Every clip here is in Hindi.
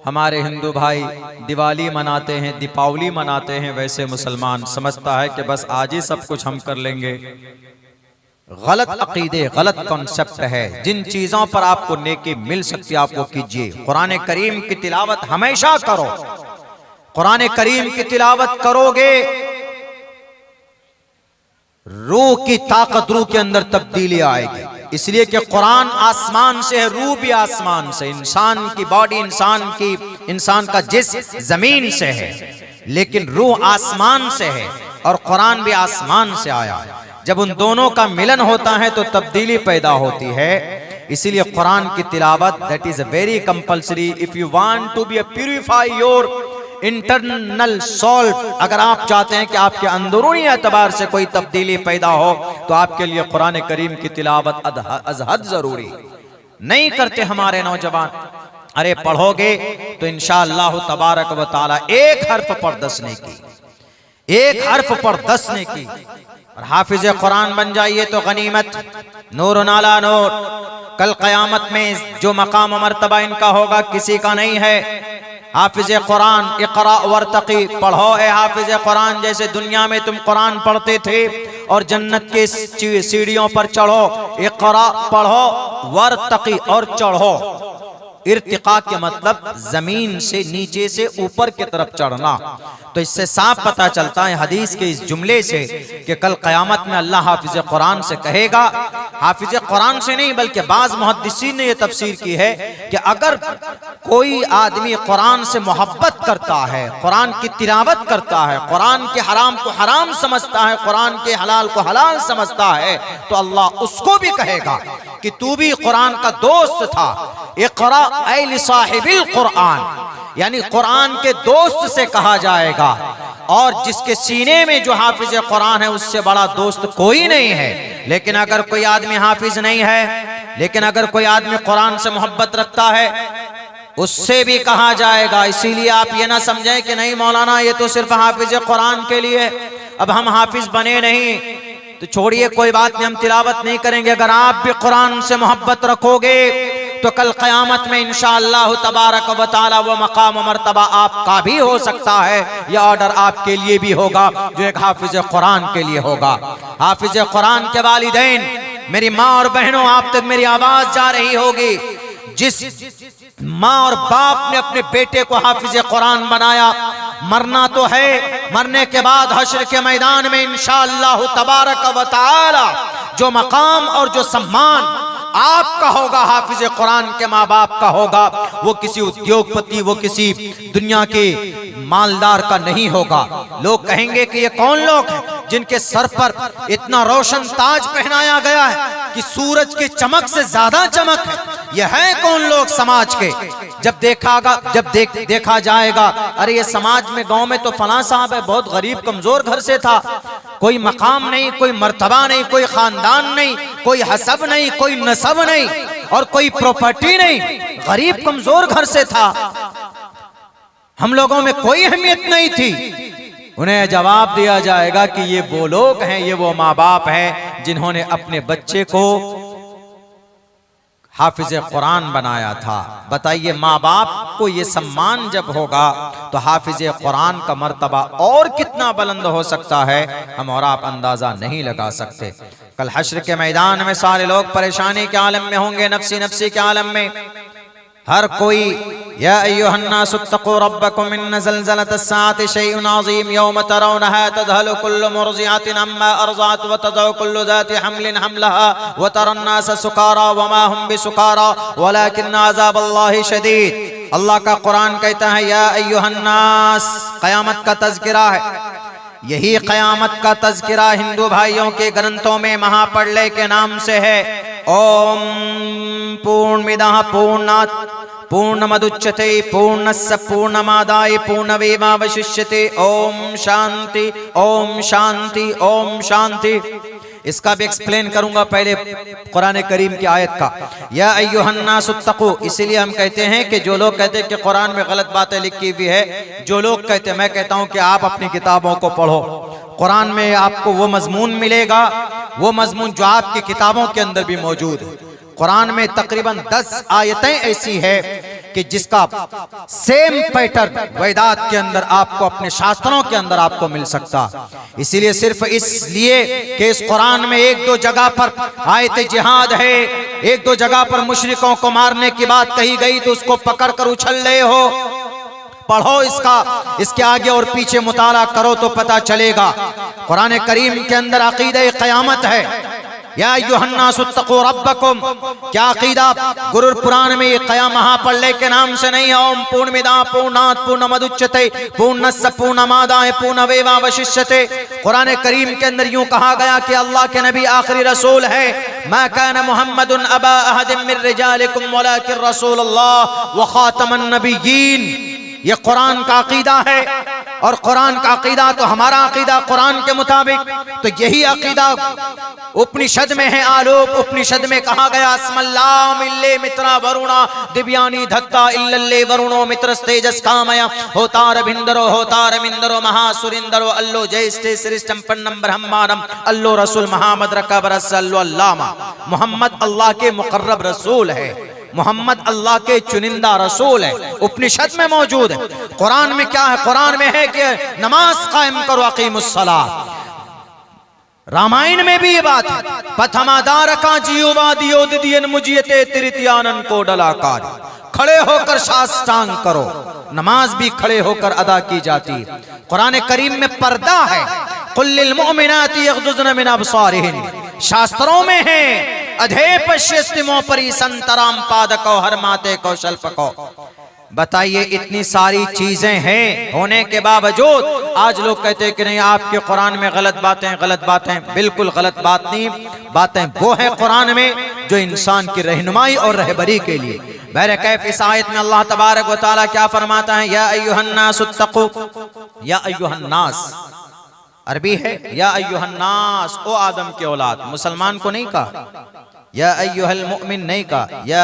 हमारे हिंदू भाई दिवाली मनाते हैं, दीपावली मनाते हैं, वैसे मुसलमान समझता है कि बस आज ही सब कुछ हम कर लेंगे। गलत अकीदे, गलत कॉन्सेप्ट है। जिन चीजों पर आपको नेकी मिल सकती है आप वो कीजिए। कुरान करीम की तिलावत हमेशा करो। कुरान करीम की तिलावत करोगे, रूह की ताकत, रूह के अंदर तब्दीली आएगी। इसलिए कि कुरान आसमान से है, रूह भी आसमान से। इंसान की बॉडी, इंसान का जिस्म जमीन से है, लेकिन रूह आसमान से है और कुरान भी आसमान से आया है। जब उन दोनों का मिलन होता है तो तब्दीली पैदा होती है। इसीलिए कुरान की तिलावत that is very compulsory if you want to be purify your internal soul. अगर आप चाहते हैं कि आपके अंदरूनी एतबार से कोई तब्दीली पैदा हो तो आपके लिए कुरान करीम की तिलावत अज़हद जरूरी। नहीं करते हमारे नौजवान। अरे पढ़ोगे तो इंशाअल्लाह तबारक व तआला एक हर्फ पर 10 नेकी, एक हर्फ पर 10 नेकी। और हाफिज कुरान बन जाइए तो गनीमत, नूर नाला नूर। कल क़यामत में जो मकाम मर्तबा इनका होगा किसी का नहीं है। हाफिज कुरान इक़रा वर्तक़ी, पढ़ो ए हाफिज कुरान। जैसे दुनिया में तुम कुरान पढ़ते थे और जन्नत के सीढ़ियों पर चढ़ो, इक़रा पढ़ो, वर्तक़ी और चढ़ो। इर्तिका के मतलब जमीन से नीचे से ऊपर की तरफ चढ़ना। तो इससे साफ पता चलता है हदीस के इस जुमले से कि कल क़यामत में अल्लाह हाफिज कुरान से कहेगा, हाफिज कुरान से नहीं बल्कि बाज़ मुहद्दिसीन ने यह तफसीर की है कि अगर कोई आदमी कुरान से मोहब्बत करता है, कुरान की तिलावत करता है, कुरान के हराम को हराम समझता है, कुरान के हलाल को हलाल समझता है, तो अल्लाह उसको भी कहेगा कि तू भी कुरान का दोस्त था। इक़रा ऐ लिसाहिबिल कुरान, यानी कुरान के दोस्त से कहा जाएगा। और जिसके सीने में जो हाफिज कुरान है उससे बड़ा दोस्त कोई नहीं है। लेकिन अगर कोई आदमी हाफिज नहीं है, लेकिन अगर कोई आदमी कुरान से मोहब्बत रखता है, उससे भी कहा जाएगा। इसीलिए आप ये ना समझें कि नहीं मौलाना ये तो सिर्फ हाफिज कुरान के लिए, अब हम हाफिज बने नहीं तो छोड़िए, कोई बात नहीं, हम तिलावत नहीं करेंगे। अगर आप भी कुरान से मोहब्बत रखोगे तो कल क़यामत में इंशाअल्लाह तबारक व तआला वो मकाम मर्तबा आपका भी हो सकता है। यह ऑर्डर आपके लिए भी होगा जो एक हाफिज कुरान के लिए होगा। हाफिज कुरान के वालिदैन, मेरी माँ और बहनों, आप तक मेरी आवाज जा रही होगी। जिस माँ और बाप ने अपने बेटे को हाफिज कुरान बनाया, मरना तो है, मरने के बाद हश्र के मैदान में इंशाअल्लाह तबारक व तआला जो मकाम और जो सम्मान आपका होगा, हाफिज कुरान के माँ बाप का होगा, वो किसी उद्योगपति, वो किसी दुनिया के मालदार का नहीं होगा। लोग कहेंगे कि ये कौन लोग हैं जिनके सर पर इतना रोशन ताज पहनाया गया है कि सूरज की चमक से ज्यादा चमक है, ये है कौन लोग समाज के। जब देखा जाएगा, अरे ये समाज में, गांव में तो फलां साहब है, बहुत गरीब कमजोर घर से था, कोई मकाम नहीं, कोई मर्तबा नहीं, कोई खानदान नहीं, कोई हसब नहीं, कोई नसब नहीं और कोई प्रॉपर्टी नहीं, गरीब कमजोर घर से था, हम लोगों में कोई अहमियत नहीं थी। उन्हें जवाब दिया जाएगा कि ये वो लोग हैं, ये वो माँ बाप हैं जिन्होंने अपने बच्चे को हाफिज कुरान बनाया था। बताइए, माँ बाप को ये सम्मान जब होगा तो हाफिज कुरान का मर्तबा और कितना बुलंद हो सकता है, हम और आप अंदाजा नहीं लगा सकते। कल हश्र के मैदान में सारे लोग परेशानी के आलम में होंगे, नफ्सी नफ्सी के आलम में। हर कोई, या अय्युहन्नास इत्तक़ू रब्बकुम इन्न ज़लज़लतस्साअति शैउन अज़ीम यौम तरौनहा तज़हलु कुल्लु मुर्ज़िअतिन अम्मा अर्ज़अत व तज़उ कुल्लु ज़ाति हम्लिन हम्लहा व तरन्नास सुकारा व मा हुम बिसुकारा वलाकिन्न अज़ाबल्लाहि शदीद। अल्लाह का कुरान कहता है या अय्युहन्नास, क़यामत का तज़किरा है। यही क़यामत का तज़किरा हिंदू भाइयों के ग्रंथों में महाप्रलय के नाम से है। ओम पूर्णमिदः पूर्णात् पूर्णमुदच्यते पूर्णस्य पूर्णमादाय पूर्णमेवावशिष्यते। ओम शांति, ओम शांति, ओम शांति। इसका भी एक्सप्लेन करूंगा, पहले कुरान करीम की आयत का। या अय्युहन्नास इत्तक़ू, इसीलिए हम कहते हैं कि जो लोग कहते हैं कि कुरान में गलत बातें लिखी हुई है, जो लोग कहते हैं, मैं कहता हूं कि आप अपनी किताबों को पढ़ो। कुरान में आपको वो मजमून मिलेगा, वो मजमून जो आपकी किताबों के अंदर भी मौजूद है। कुरान में तकरीबन 10 आयतें ऐसी है कि जिसका सेम पैटर्न वेदात के अंदर आपको, अपने शास्त्रों के अंदर आपको मिल सकता। इसीलिए सिर्फ इसलिए कि इस कुरान में एक दो जगह पर आयत जिहाद है, एक दो जगह पर मुशरिकों को मारने की बात कही गई तो उसको पकड़ कर उछल रहे हो। पढ़ो इसके आगे और पीछे मुताला करो तो पता चलेगा। कुरान करीम के अंदर अकीदे क़यामत है। या अय्युहन्नास इत्तक़ू रब्बकुम, क्या अकीदा गुरुर पुराण में ये क़याम महाप्रलय के नाम से नहीं है। ओम पूर्णमिदा पूर्णात् पूर्णमुदच्यते पूर्णस्य पूर्णमादाय पूर्णमेवावशिष्यते। कुरान करीम के अंदर यूं कहा गया कि अल्लाह के नबी आखिरी रसूल है। मा कान मुहम्मदुन अबा अहदिम मिन रिजालिकुम वलाकिन रसूलुल्लाह व खातमुन नबिय्यीन। ये कुरान का अकीदा है और कुरान का अकीदा तो हमारा अकीदा कुरान के मुताबिक। तो यही अकीदा उपनिषद में है। आलोक उपनिषद में कहा गया अस्मल्लाम इल्ले मित्रा वरुणा दिव्यानी धत्ता इल्लल्ले वरुणो मित्रस्तेजस कामया होतार भिंदरो होतार मिंदरो महासुरिंदरो अल्लो जयस्ते श्रेष्ठम पन्नम ब्रह्मांडम अल्लो रसूल मोहम्मद रकबरस अल्लामा। मोहम्मद अल्लाह के मुकर्रब रसूल है, मोहम्मद अल्लाह के चुनिंदा रसूल है। उपनिषद में मौजूद है। कुरान में क्या है? कुरान में है कि नमाज कायम करो, अकीमुस्सलाह। रामायण में भी ये बात है। पथमादार का जियोवादियो दिदियन मुजियते तिरित्यानन को डलाकार, खड़े होकर साष्टांग करो। नमाज भी खड़े होकर अदा की जाती है। कुरान करीम में पर्दा है। कुल लिल मुमिनाति यग़्ज़ुज़्न मिन अब्सारिहिन, शास्त्रों में है अधे पश्यस्तिमो परि संतराम पादको हर माते कौशल पको। बताइए इतनी सारी चीजें हैं होने के बावजूद आज लोग कहते हैं कि नहीं आपके कुरान में गलत बातें। बिल्कुल गलत बात नहीं, बातें वो है कुरान में जो इंसान की रहनुमाई और रहबरी के लिए। बहर कैफ इस आयत में अल्लाह तबारक व तआला क्या फरमाता है? या अय्युहन्नास इत्तक़ू, या अय्युहन्नास अरबी है या अय्युहन्नास, ओ आदम के औलाद। मुसलमान को नहीं कहा, या अय्युहल मुमिन नहीं कहा, या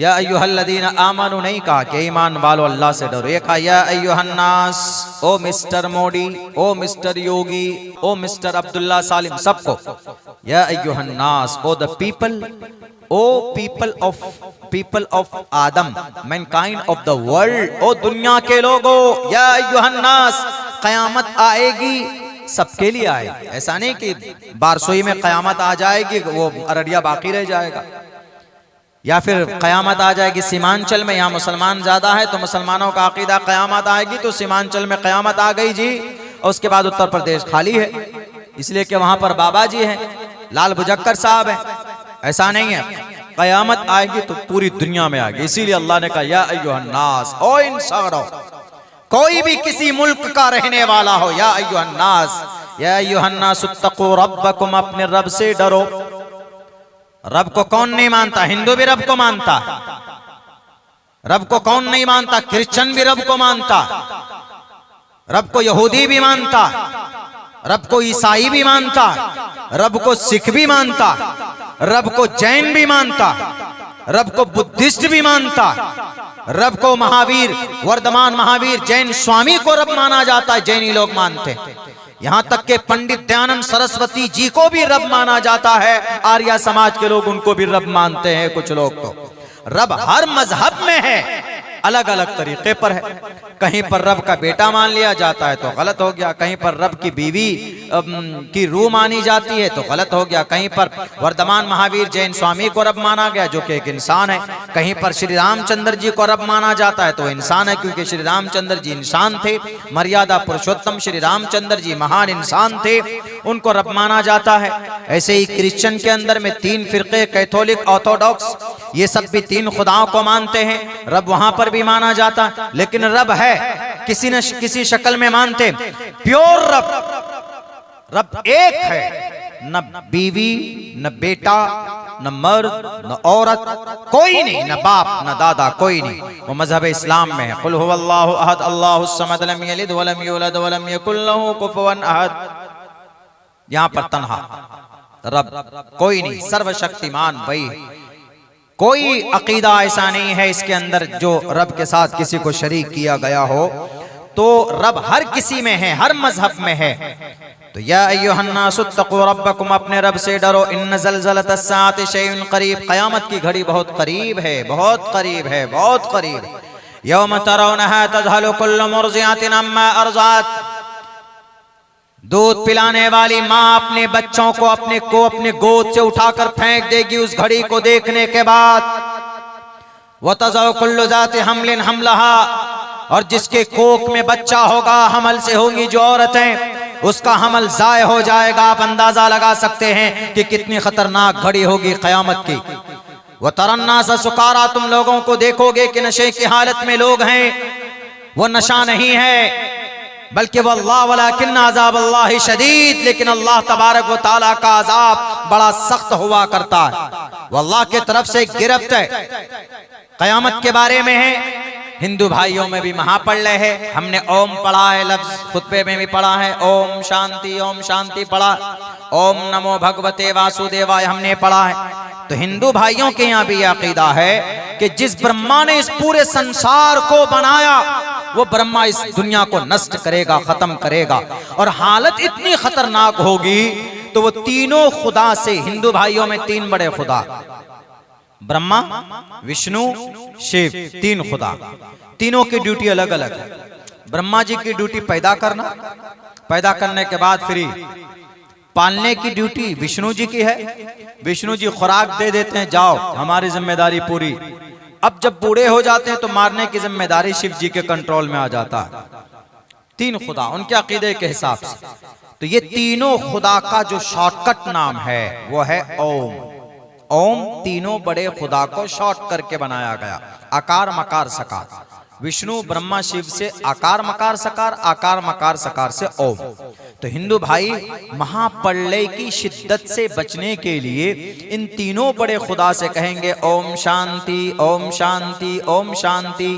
अय्युहल्लज़ीना आमनू नहीं कहा कि ईमान वालो अल्लाह से डरो। ये कहा या अय्युहन्नास, ओ मिस्टर मोदी, ओ मिस्टर योगी, ओ मिस्टर अब्दुल्ला सालिम, सबको या अय्युहन्नास, O the people, O people of Adam, mankind of the world, ओ दुनिया के लोगों। या अय्युहन्नास, कयामत आएगी सबके लिए आएगी। ऐसा नहीं कि बारसोई में कयामत आ जाएगी वो अररिया बाकी रह जाएगा, या फिर कयामत आ जाएगी सीमांचल में, यहाँ मुसलमान ज्यादा है तो मुसलमानों का अकीदा कयामत आएगी तो सीमांचल में कयामत आ गई जी, और उसके बाद उत्तर प्रदेश खाली है इसलिए कि वहां पर बाबा जी हैं, लाल बुजक्कर साहब हैं। ऐसा नहीं है, कयामत आएगी तो पूरी दुनिया में आएगी। इसीलिए अल्लाह ने कहा या अय्युहन्नास, ओ इंसानो, कोई भी किसी मुल्क का रहने वाला हो, या अय्युहन्नास, या अय्युहन्नास इत्तक़ू रब्बकुम, अपने रब से डरो। रब को कौन नहीं मानता? हिंदू भी रब को मानता। रब को कौन नहीं मानता? क्रिश्चियन भी रब को मानता, रब को यहूदी भी मानता, रब को ईसाई भी मानता, रब को सिख भी मानता, रब को जैन भी मानता, रब को बुद्धिस्ट भी मानता, रब को महावीर, वर्धमान महावीर जैन स्वामी को रब माना जाता है, जैनी लोग मानते हैं। यहां तक के पंडित दयानंद सरस्वती जी को भी रब माना जाता है। आर्य समाज के लोग उनको भी रब मानते हैं। कुछ लोग तो रब हर मजहब में है, अलग अलग तरीके पर है। कहीं पर रब का बेटा मान लिया जाता है तो गलत हो गया, कहीं पर रब की बीवी की रूह मानी जाती है तो गलत हो गया, कहीं पर वर्धमान महावीर जैन स्वामी को रब माना गया जो कि एक इंसान है, कहीं पर श्री रामचंद्र जी को रब माना जाता है तो इंसान है क्योंकि श्री रामचंद्र जी इंसान थे, मर्यादा पुरुषोत्तम श्री रामचंद्र जी महान इंसान थे, उनको रब माना जाता है। ऐसे ही क्रिश्चियन के अंदर में 3 फिरके, कैथोलिक, ऑर्थोडॉक्स, ये सब भी 3 खुदाओं को मानते हैं, रब वहां पर भी माना जाता, लेकिन रब है किसी न किसी शक्ल में मानते। प्योर रब एक है, न बीवी, न बेटा, न मर्द, न औरत, कोई नहीं, न बाप, न दादा, कोई नहीं। वो मजहब इस्लाम में है। कुल हुवल्लाहु अहद अल्लाहुस समद लम यलिद वलम यूलद वलम यकुल लहू कुफुवन अहद। यहां पर तन्हा रब, कोई नहीं, सर्वशक्तिमान वही। कोई अकीदा ऐसा नहीं है इसके अंदर जो रब के साथ किसी को शरीक किया गया हो। तो रब हर किसी में है, हर मजहब में है। तो या अय्युहन्नासुत्तक़ू रब्बकुम, अपने रब से डरो। इन्न ज़लज़लतस्साअति शैउन क़रीब, क़यामत की घड़ी बहुत करीब है, बहुत करीब है, बहुत करीब। यौम तरौनहा तज़हलु कुल्लु मुर्ज़िअतिन अम्मा अर्ज़अत, दूध पिलाने वाली माँ अपने बच्चों को अपने गोद से उठाकर फेंक देगी उस घड़ी को देखने के बाद। व तज़अ कुल्लु ज़ाति हमलिन हमलहा, और जिसके कोख में बच्चा होगा, हमल से होंगी जो औरतें, उसका हमल ज़ाय हो जाएगा। आप अंदाजा लगा सकते हैं कि कितनी खतरनाक घड़ी होगी क़यामत की। वो तरन्नास सुकारा, तुम लोगों को देखोगे कि नशे की हालत में लोग हैं। वो नशा नहीं है बल्कि वल्लाह वलाकिन अज़ाब अल्लाह शदीद, लेकिन अल्लाह तबारक व तआला का अज़ाब बड़ा सख्त हुआ करता है। वल्लाह की तरफ से गिरफ्त है, क़यामत के बारे में है। हिंदू भाइयों में भी महा पढ़ रहे हैं, हमने ओम पढ़ा है, लफ्ज खुतबे में भी पढ़ा है, ओम शांति पढ़ा, ओम नमो भगवते वासुदेवाय हमने पढ़ा है। तो हिंदू भाइयों के यहाँ भी अकीदा है कि जिस ब्रह्मा ने इस पूरे संसार को बनाया, वो ब्रह्मा इस दुनिया को नष्ट करेगा, खत्म करेगा। और हालत इतनी खतरनाक होगी तो वो तीनों खुदा से, हिंदू भाइयों में तीन बड़े खुदा, ब्रह्मा विष्णु शिव, तीन खुदा, तीनों की ड्यूटी अलग अलग है। ब्रह्मा जी की ड्यूटी पैदा करना, पैदा करने के बाद फ्री पालने की ड्यूटी विष्णु जी की है। विष्णु जी खुराक दे देते हैं, जाओ हमारी जिम्मेदारी पूरी। अब जब बूढ़े हो जाते हैं तो मारने की जिम्मेदारी शिव जी के कंट्रोल में आ जाता है। तीन खुदा उनके अकीदे के हिसाब से। तो ये तीनों खुदा का जो शॉर्टकट नाम है वो है ओम। ओम तीनों बड़े खुदा को शॉर्ट करके बनाया गया, आकार मकार सकार। विष्णु ब्रह्मा शिव से आकार मकार सकार, आकार मकार सकार से ओम। तो हिंदू भाई महाप्रलय की शिद्दत से बचने के लिए इन तीनों बड़े खुदा से कहेंगे ओम शांति, ओम शांति, ओम शांति।